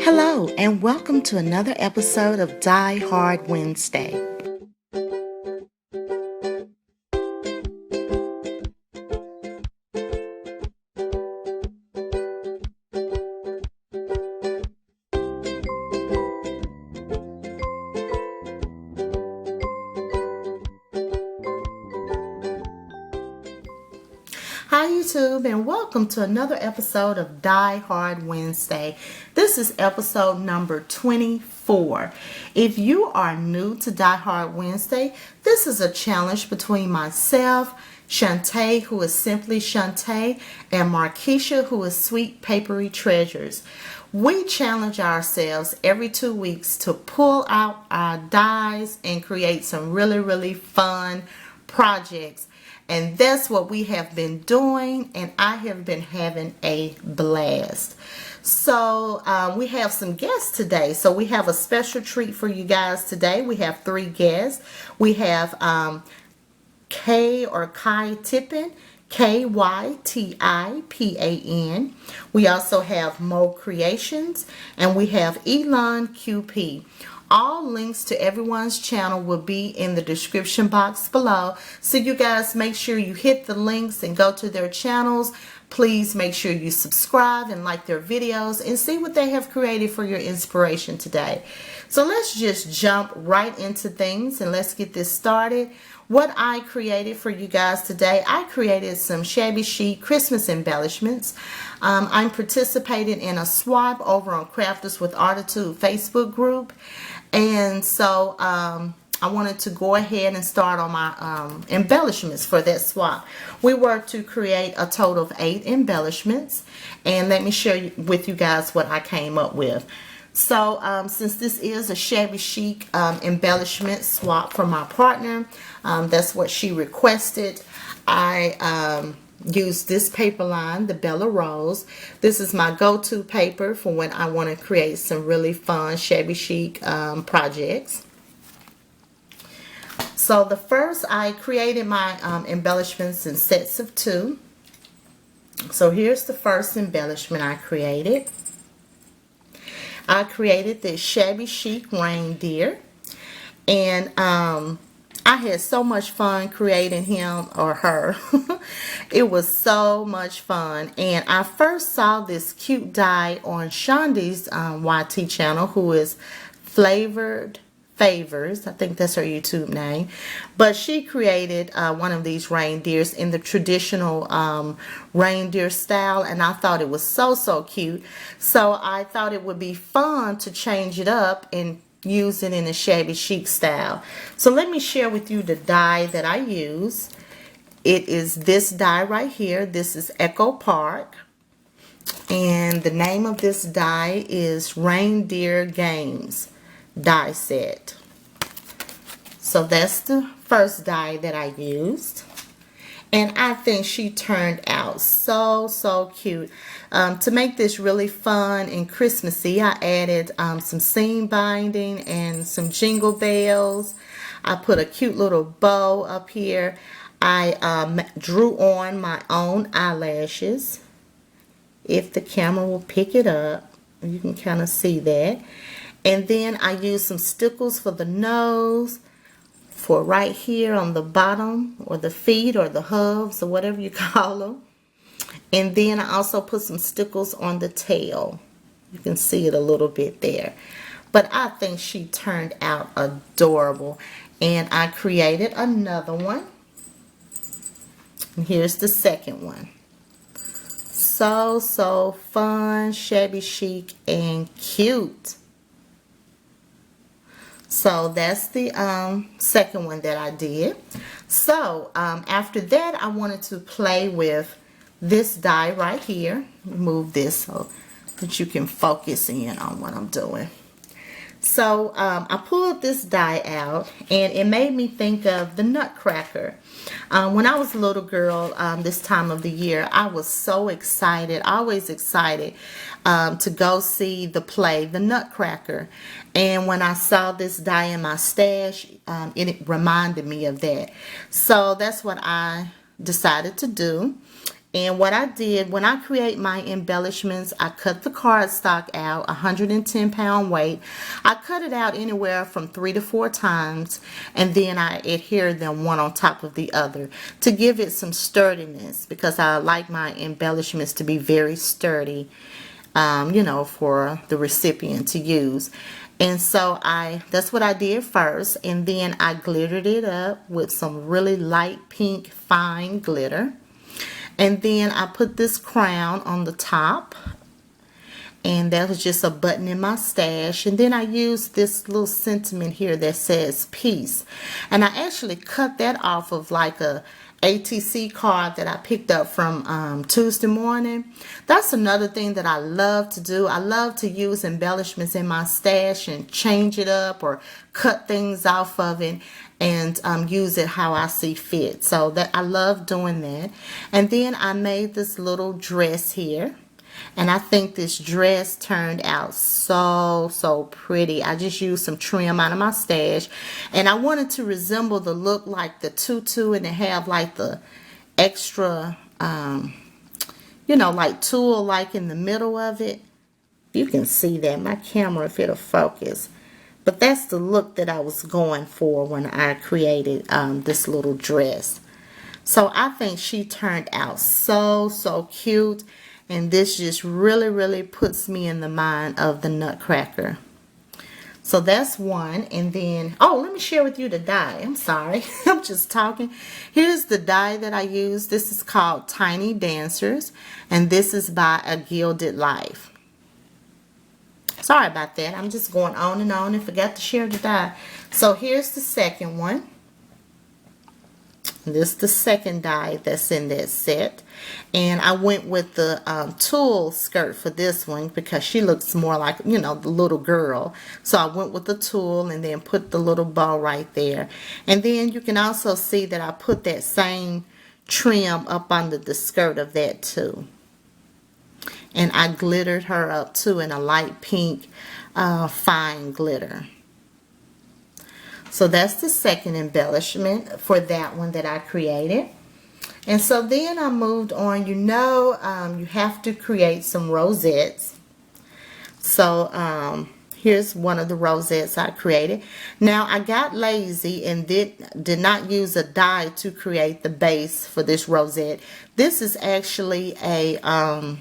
Hello, and welcome to another episode of Die Hard Wednesday. Hi YouTube, and welcome to another episode of Die Hard Wednesday. This is episode number 24. If you are new to Die Hard Wednesday, this is a challenge between myself, Shanta, who is simply Shanta, and Markisha, who is Sweet Papery Treasures. We challenge ourselves every 2 weeks to pull out our dies and create some really fun projects. And that's what we have been doing, and I have been having a blast. So we have some guests today. So we have a special treat for you guys today. We have 3 guests. We have Kay or Kai Tippin, Kytipian. We also have Mo Creations, and we have Elonqp. All links to everyone's channel will be in the description box below. So you guys make sure you hit the links and go to their channels. Please make sure you subscribe and like their videos and see what they have created for your inspiration today. So let's just jump right into things and let's get this started. What I created for you guys today, I created some Shabby Chic Christmas embellishments. I'm participating in a swap over on Crafters with Artitude Facebook group. And so I wanted to go ahead and start on my embellishments for that swap. We were to create a total of 8 embellishments. And let me share with you guys what I came up with. So since this is a Shabby Chic embellishment swap for my partner, that's what she requested. I used this paper line, the Bella Rose. This is my go-to paper for when I want to create some really fun Shabby Chic projects. So the first, I created my embellishments in sets of 2. So here's the first embellishment I created. I created this Shabby Chic reindeer, and I had so much fun creating him or her. It was so much fun, and I first saw this cute die on Shandy's YT channel, who is Flavored Favors. I think that's her YouTube name. But she created one of these reindeers in the traditional reindeer style, and I thought it was so cute. So I thought it would be fun to change it up and use it in a Shabby Chic style. So let me share with you the die that I use. It is this die right here. This is Echo Park, and the name of this die is Reindeer Games die set. So that's the first die that I used, and I think she turned out so cute. To make this really fun and Christmassy, I added some seam binding and some jingle bells. I put a cute little bow up here. I drew on my own eyelashes. If the camera will pick it up, you can kind of see that. And then I used some stickles for the nose, for right here on the bottom, or the feet, or the hubs, or whatever you call them. And then I also put some stickles on the tail. You can see it a little bit there. But I think she turned out adorable. And I created another one. And here's the second one. So fun, Shabby Chic, and cute. So that's the second one that I did. So after that, I wanted to play with this die right here. Move this so that you can focus in on what I'm doing. So I pulled this die out, and it made me think of the Nutcracker. When I was a little girl, this time of the year, I was so excited, always excited to go see the play, The Nutcracker. And when I saw this die in my stash, it reminded me of that. So that's what I decided to do. And what I did, when I create my embellishments, I cut the cardstock out, 110-pound weight. I cut it out anywhere from 3 to 4 times, and then I adhere them one on top of the other to give it some sturdiness, because I like my embellishments to be very sturdy, you know, for the recipient to use. And so that's what I did first, and then I glittered it up with some really light pink fine glitter. And then I put this crown on the top, and that was just a button in my stash. And then I used this little sentiment here that says peace, and I actually cut that off of like a ATC card that I picked up from Tuesday morning. That's another thing that I love to do. I love to use embellishments in my stash and change it up or cut things off of it and use it how I see fit. So that I love doing that. And then I made this little dress here, and I think this dress turned out so pretty. I just used some trim out of my stash, and I wanted to resemble the look like the tutu, and to have like the extra you know, like tulle like in the middle of it. You can see that. My camera, if it'll focus. But that's the look that I was going for when I created this little dress. So I think she turned out so cute. And this just really puts me in the mind of the Nutcracker. So that's one. And then, oh, let me share with you the die. I'm sorry. I'm just talking. Here's the die that I use. This is called Tiny Dancers. And this is by A Gilded Life. Sorry about that. I'm just going on and forgot to share the die. So here's the second one. This is the second die that's in that set. And I went with the tulle skirt for this one because she looks more like, you know, the little girl. So I went with the tulle and then put the little bow right there. And then you can also see that I put that same trim up under the skirt of that too. And I glittered her up too in a light pink fine glitter. So that's the second embellishment for that one that I created. And so then I moved on. You know, you have to create some rosettes. So here's one of the rosettes I created. Now I got lazy and did not use a die to create the base for this rosette. This is actually a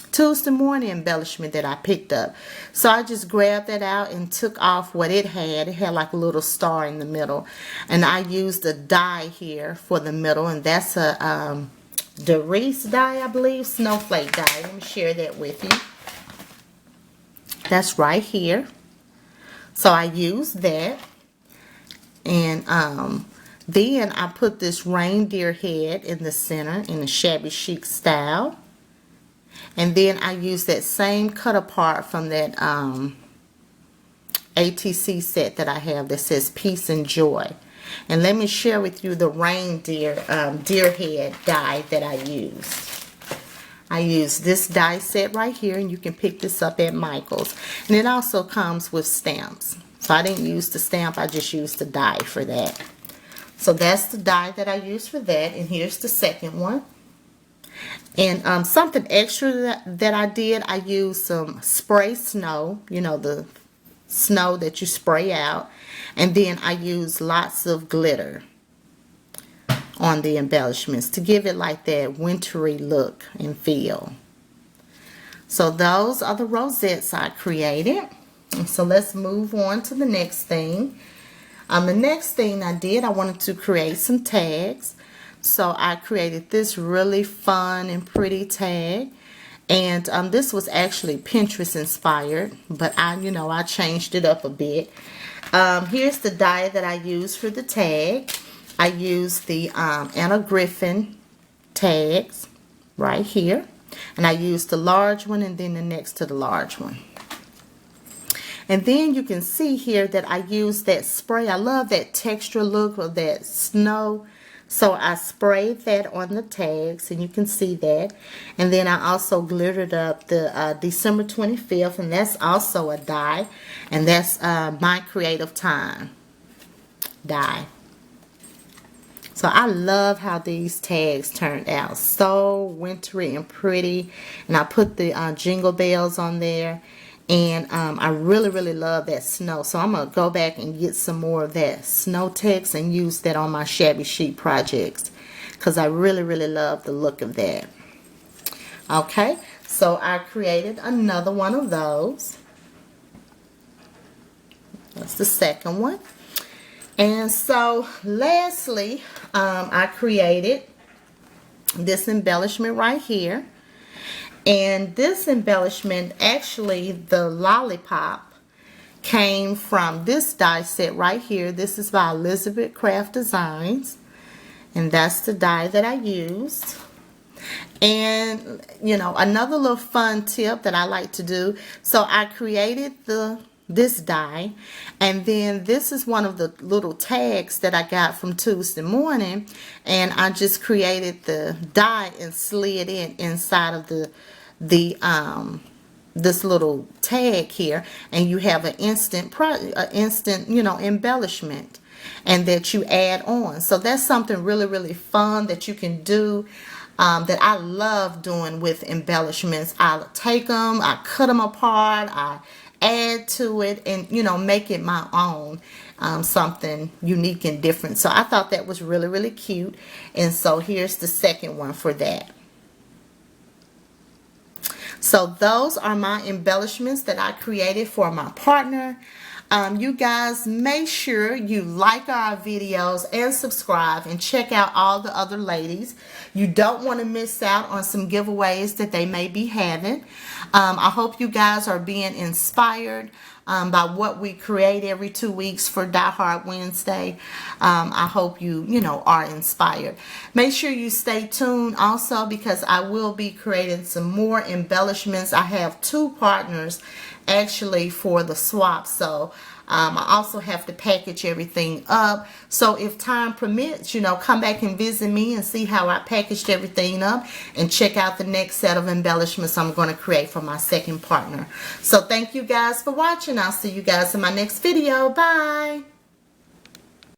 Tuesday morning embellishment that I picked up. So I just grabbed that out and took off what it had. It had like a little star in the middle. And I used a die here for the middle. And that's a Doris die, I believe. Snowflake die. Let me share that with you. That's right here. So I used that. And then I put this reindeer head in the center in the Shabby Chic style. And then I used that same cut apart from that ATC set that I have that says Peace and Joy. And let me share with you the reindeer deer head die that I used. I used this die set right here, and you can pick this up at Michael's. And it also comes with stamps. So I didn't use the stamp, I just used the die for that. So that's the die that I used for that, and here's the second one. And something extra that I did, I used some spray snow, you know, the snow that you spray out. And then I used lots of glitter on the embellishments to give it like that wintry look and feel. So those are the rosettes I created. And so let's move on to the next thing. The next thing I did, I wanted to create some tags. So I created this really fun and pretty tag, and this was actually Pinterest inspired, but I changed it up a bit. Here's the die that I used for the tag. I used the Anna Griffin tags right here, and I used the large one and then the next to the large one. And then you can see here that I used that spray. I love that texture look of that snow. So I sprayed that on the tags, and you can see that. And then I also glittered up the December 25th, and that's also a die. And that's My Creative Time die. So I love how these tags turned out. So wintry and pretty. And I put the jingle bells on there. And I really, really love that snow. So I'm going to go back and get some more of that snow text and use that on my Shabby Chic projects. Because I really, really love the look of that. Okay. So I created another one of those. That's the second one. And so lastly, I created this embellishment right here. And this embellishment, actually the lollipop, came from this die set right here. This is by Elizabeth Craft Designs. And that's the die that I used. And, you know, another little fun tip that I like to do. So I created this die, and then this is one of the little tags that I got from Tuesday morning, and I just created the die and slid it inside of this little tag here, and you have an instant you know, embellishment, and that you add on. So that's something really, really fun that you can do. That I love doing with embellishments. I'll take them, I cut them apart, I add to it, and, you know, make it my own, something unique and different. So I thought that was really, really cute. And so here's the second one for that. So those are my embellishments that I created for my partner. You guys, make sure you like our videos and subscribe and check out all the other ladies. You don't want to miss out on some giveaways that they may be having. I hope you guys are being inspired by what we create every 2 weeks for Die Hard Wednesday. I hope you know, are inspired. Make sure you stay tuned also, because I will be creating some more embellishments. I have 2 partners actually for the swap, so I also have to package everything up. So if time permits, you know, come back and visit me and see how I packaged everything up, and check out the next set of embellishments I'm going to create for my second partner. So thank you guys for watching. I'll see you guys in my next video. Bye.